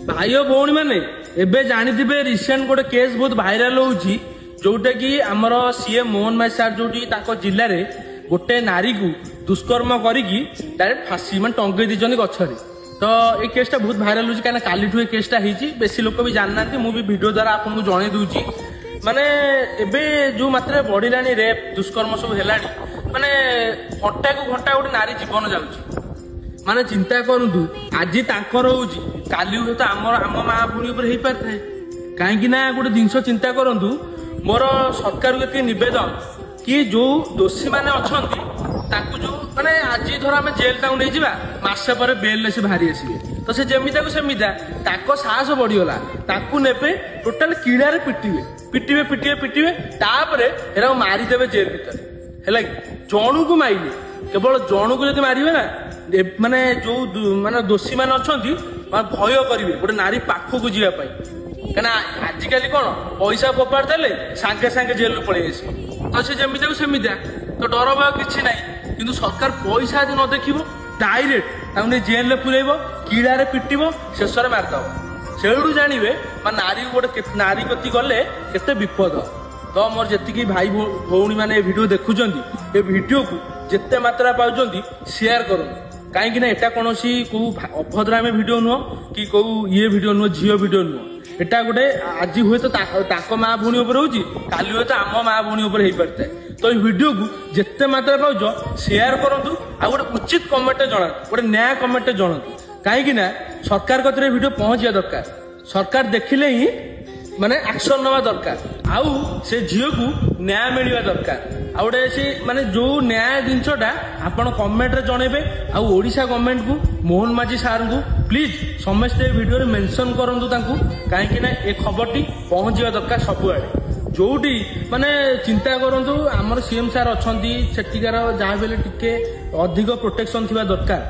भाई और भौणी मैंने एबे जानिथिबे रिसेंट गोटे केस बहुत भाइराल होउची जोटा कि आमर सीएम मोहन माई सार जोटी ताको जिल्ला रे गोटे नारी को दुष्कर्म करिकी डायरेक्ट फांसी मान टंगई दीचंदी गछरे। तो ये केसटा बहुत भाइराल होउची काना कालीठु ए केसटा हेची बेसी लोक भी जानना मु भी वीडियो द्वारा आपको जणै दूची। माने एबे जो मात्रा बढ़िलानी रेप दुष्कर्म सब हेलानी माने घंटा को घंटा गोटे नारी जीवन जाउची। माने चिंता करंतु आज तांकर होउची काली हुए तो आम माँ भूणी उपर हो पारे कहीं गोटे जिनस चिंता करंतु मोर सरकार को नवेदन कि जो दोषी मैंने अच्छा जो माने आज धर आम जेल नहीं जावा मसे पर बेल से बाहरी आसवे तो से जमीता को सेमिता साहस बढ़ीगला ने टोटाल किड़ारे पिटिवे पिटिवे पिटिवे पिटिवे तापर एरा मारिदेवे जेल भीतर है जणु को माइले केवल जणु को जब मारे ना माने जो माने दोषी मैंने अच्छा भय करेंगे गोटे नारी पाखक जावाई कहीं आजिकल कौन पैसा फोपाड़ देले सांगे सांगे जेल पलि आस तो से जमीता को सेमिता तो डर भय कि ना कि सरकार पैसा यदि न देख डायरेक्ट जेल पुरब किड़ारे पिटब शेष में मारिदेव से जानवे नारी गोटे नारी प्रति गले केते विपद। तो मोर जी भाई भौणी मैंने वीडियो देखुंत ये वीडियो को जिते मात्रा पाँच शेयर करूँ कहीं एटा कौन कौ अभद्रामी भिड नुह कि कौ ये भिड नुह झील भिड नुह एटा गोटे आज हुए तो माँ भूणी काली हुए तो आम माँ भूणी हो पारे तो ये वीडियो को जिते मात्रा पाँच शेयर करूँ आ गोटे उचित कमेंट जना गोटे न्याय कमेंट जनातु कहीं सरकार कतरे वीडियो पहुंचा दरकार सरकार देखिले ही माने एक्शन नवा दरकार आउ से झील को न्याय मिलवा दरकार आ गोटे से माने जो न्याय जिनसटा आपण कमेंट रे जणेबे आ ओडिशा गवर्नमेंट को मोहन माझी सार को प्लीज समस्त वीडियो रे मेंशन करंतु तांकू काहे ना ए खबरटी पहुंचवा दरकार सबुआडे जोटी माने चिंता करंतु हमर सीएम सार अछंती सेटिकार जहाँ बेले टिके अधिक प्रोटेक्शन थिबा दरकार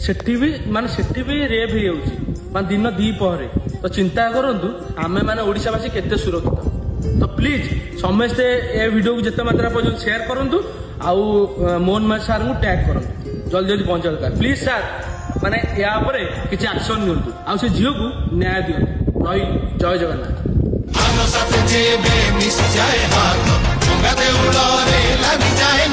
सेठी भी माने सेठी भी रेप हो जाउची मान दिन दी पहरे तो चिंता करंतु आमे माने ओडिशावासी केते सुरक्षित तो प्लीज समस्ते ए वीडियो को जिते मात्रा पर्यटन शेयर करंतु आउ मोहन माई सार को टैग करंतु जल्दी जल्दी पहुंचा दरकार प्लीज सार माने या परे किछि एक्शन नियंतु आ से झियो को न्याय दियंतु रही जय जगन्नाथ। हम साथ जेबे मिस जाए हाथ गंगा देउलरे लागी जाए